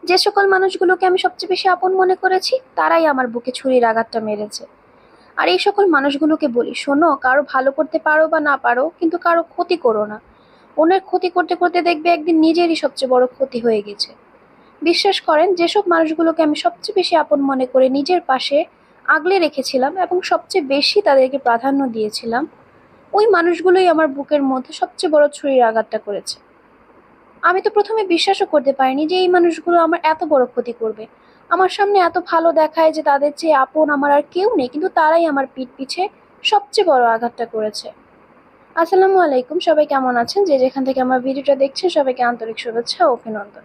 যে সকল মানুষগুলোকে আমি সবচেয়ে বেশি আপন মনে করেছি তারাই আমার বুকে ছুরির আঘাতটা মেরেছে। আর এই সকল মানুষগুলোকে বলি, শোনো, কারো ভালো করতে পারো বা না পারো, কিন্তু কারো ক্ষতি করো না। অন্যের ক্ষতি করতে করতে দেখবে একদিন নিজেরই সবচেয়ে বড় ক্ষতি হয়ে গেছে। বিশ্বাস করেন, যেসব মানুষগুলোকে আমি সবচেয়ে বেশি আপন মনে করে নিজের পাশে আগলে রেখেছিলাম এবং সবচেয়ে বেশি তাদেরকে প্রাধান্য দিয়েছিলাম, ওই মানুষগুলোই আমার বুকের মধ্যে সবচেয়ে বড় ছুরির আঘাতটা করেছে। আমি তো প্রথমে বিশ্বাসও করতে পারিনি যে এই মানুষগুলো আমার এত বড় ক্ষতি করবে। আমার সামনে এত ভালো দেখায় যে তাদের চেয়ে আপন আমার আর কেউ নেই, কিন্তু তারাই আমার পিঠ পিছে সবচেয়ে বড় আঘাতটা করেছে। আসসালামু আলাইকুম, সবাই কেমন আছেন? যে যেখান থেকে আমার ভিডিওটা দেখছেন সবাইকে আন্তরিক শুভেচ্ছা ও অভিনন্দন।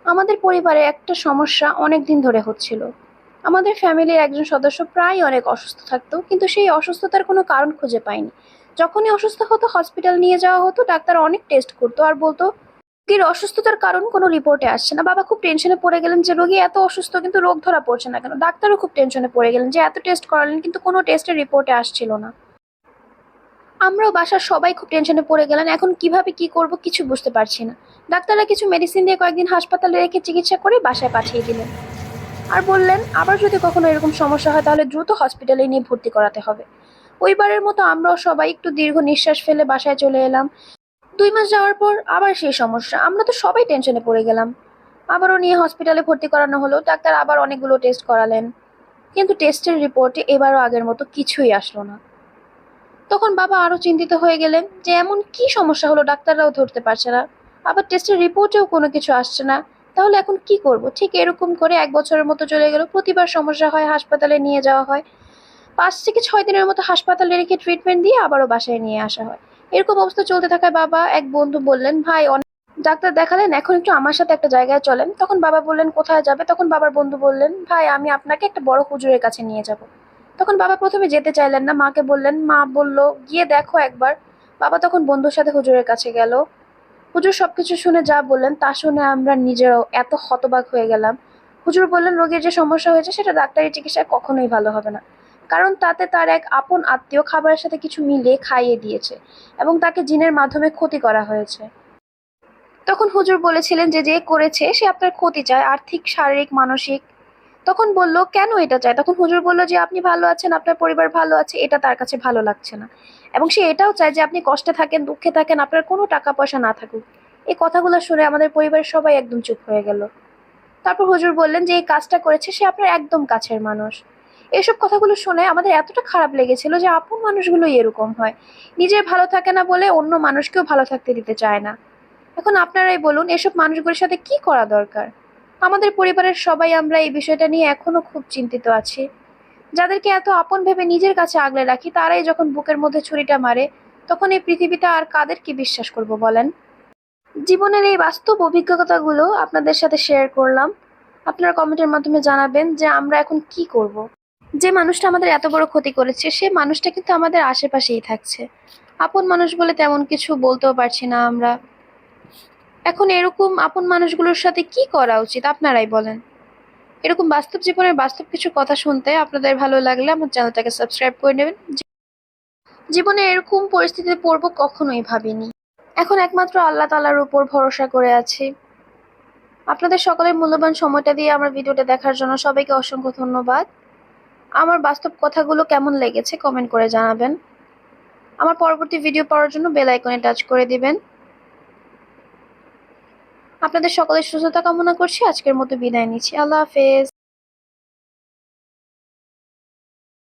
আমাদের পরিবারে একটা সমস্যা অনেক দিন ধরে হচ্ছিল। আমাদের ফ্যামিলির একজন সদস্য প্রায় অনেক অসুস্থ থাকতো, কিন্তু সেই অসুস্থতার কোনো কারণ খুঁজে পায়নি। যখনই অসুস্থ হতো হসপিটাল নিয়ে যাওয়া হতো, ডাক্তার অনেক টেস্ট করতো আর বলতো রোগীর অসুস্থতার কারণ কোনো রিপোর্টে আসছে না। বাবা খুব টেনশনে পড়ে গেলেন যে রোগী এত অসুস্থ কিন্তু রোগ ধরা পড়ছে না কেন। ডাক্তারও খুব টেনশনে পড়ে গেলেন যে এত টেস্ট করালেন কিন্তু কোনো টেস্টের রিপোর্টে আসছিল না। আমরাও বাসার সবাই খুব টেনশনে পড়ে গেলেন, এখন কিভাবে কি করব কিছু বুঝতে পারছি না। ডাক্তাররা কিছু মেডিসিন দিয়ে কয়েকদিন হাসপাতালে রেখে চিকিৎসা করে বাসায় পাঠিয়ে দিলেন আর বললেন আবার যদি কখনো এরকম সমস্যা হয় তাহলে দ্রুত হসপিটালে নিয়ে ভর্তি করাতে হবে। ওইবারের মতো আমরাও সবাই একটু দীর্ঘ নিঃশ্বাস ফেলে বাসায় চলে এলাম। 2 মাস যাওয়ার পর আবার সেই সমস্যা, আমরা তো সবাই টেনশনে পড়ে গেলাম। আবারও নিয়ে হসপিটালে ভর্তি করানো হলো, ডাক্তার আবার অনেকগুলো টেস্ট করালেন, কিন্তু টেস্টের রিপোর্টে এবারও আগের মতো কিছুই আসলো না। তখন বাবা আরো চিন্তিত হয়ে গেলেন যে এমন কি সমস্যা হলো ডাক্তাররাও ধরতে পারছে না, আবার টেস্টের রিপোর্টেও কোনো কিছু আসছে না। তাহলে এখন কি করব? ঠিক এরকম করে 1 বছরের মতো চলে গেল, প্রতিবার সমস্যা হয়, হাসপাতালে নিয়ে যাওয়া হয়, 5 থেকে 6 দিনের মতো হাসপাতালে রেখে ট্রিটমেন্ট দিয়ে আবারও বাসায় নিয়ে আসা হয়। এরকম অবস্থা চলতে থাকায় বাবা এক বন্ধু বললেন, ভাই অনেক ডাক্তার দেখালেন, এখন একটু আমার সাথে একটা জায়গায় চলেন। তখন বাবা বললেন, কোথায় যাবে? তখন বাবার বন্ধু বললেন, ভাই আমি আপনাকে একটা বড় হুজুরের কাছে নিয়ে যাব। তখন বাবা প্রথমে যেতে চাইলেন না, মাকে বললেন, মা বলল গিয়ে দেখো একবার। বাবা তখন বন্ধুর সাথে হুজুরের কাছে গেল। হুজুর সবকিছু শুনে যা বললেন তা শুনে আমরা নিজেরাও এত হতবাক হয়ে গেলাম। হুজুর বললেন, রোগীর যে সমস্যা হয়েছে সেটা ডাক্তারি চিকিৎসায় কখনোই ভালো হবে না, কারণ তাতে তার এক আপন আত্মীয় খাবারের সাথে কিছু মিলিয়ে খাইয়ে দিয়েছে এবং তাকে জিনের মাধ্যমে ক্ষতি করা হয়েছে। তখন হুজুর বলেছিলেন যে যে করেছে সে আপনার ক্ষতি চায়, আর্থিক, শারীরিক, মানসিক। তখন বলল, কেন এটা চায়? তখন হুজুর বলল যে আপনি ভালো আছেন, আপনার পরিবার ভালো আছে, এটা তার কাছে ভালো লাগছে না, এবং সে এটাও চায় যে আপনি কষ্টে থাকেন, দুঃখে থাকেন, আপনার কোনো টাকা পয়সা না থাকুক। এই কথাগুলো শুনে আমাদের পরিবারের সবাই একদম চুপ হয়ে গেল। তারপর হুজুর বললেন যে এই কাজটা করেছে সে আপনার একদম কাছের মানুষ। এসব কথাগুলো শুনে আমাদের এতটা খারাপ লেগেছিল যে আপন মানুষগুলোই এরকম হয়, নিজের ভালো থাকে না বলে অন্য মানুষকেও ভালো থাকতে দিতে চায় না। এখন আপনারাই বলুন, এসব মানুষগুলোর সাথে কি করা দরকার? আমাদের পরিবারের সবাই আমরা এই বিষয়টা নিয়ে এখনো খুব চিন্তিত আছি। যাদেরকে এত আপন ভেবে নিজের কাছে আগলে রাখি তারাই যখন বুকের মধ্যে ছুরিটা মারে, তখন এই পৃথিবীতে আর কাদেরকে বিশ্বাস করব বলেন? জীবনের এই বাস্তব অভিজ্ঞতাগুলো আপনাদের সাথে শেয়ার করলাম। আপনারা কমেন্টের মাধ্যমে জানাবেন যে আমরা এখন কি করব। যে মানুষটা আমাদের এত বড় ক্ষতি করেছে সে মানুষটা কিন্তু আমাদের আশেপাশেই থাকছে, আপন মানুষ বলে তেমন কিছু বলতেও পারছি না আমরা। এখন এরকম আপন মানুষগুলোর সাথে কি করা উচিত আপনারাই বলেন। এরকম বাস্তব জীবনের বাস্তব কিছু কথা শুনতে আপনাদের ভালো লাগলে আমার চ্যানেলটাকে সাবস্ক্রাইব করে নেবেন। জীবনে এরকম পরিস্থিতিতে পড়বো কখনোই ভাবিনি। এখন একমাত্র আল্লাহ তাআলার উপর ভরসা করে আছি। আপনাদের সকলের মূল্যবান সময়টা দিয়ে আমার ভিডিওটা দেখার জন্য সবাইকে অসংখ্য ধন্যবাদ। আমার বাস্তব কথাগুলো কেমন লেগেছে কমেন্ট করে জানাবেন। আমার পরবর্তী ভিডিও পাওয়ার জন্য বেল আইকনে টাচ করে দিবেন। আপনাদের সকলের সুস্থতা কামনা করছি। আজকের মতো বিদায় নিচ্ছি। আল্লাহ হাফেজ।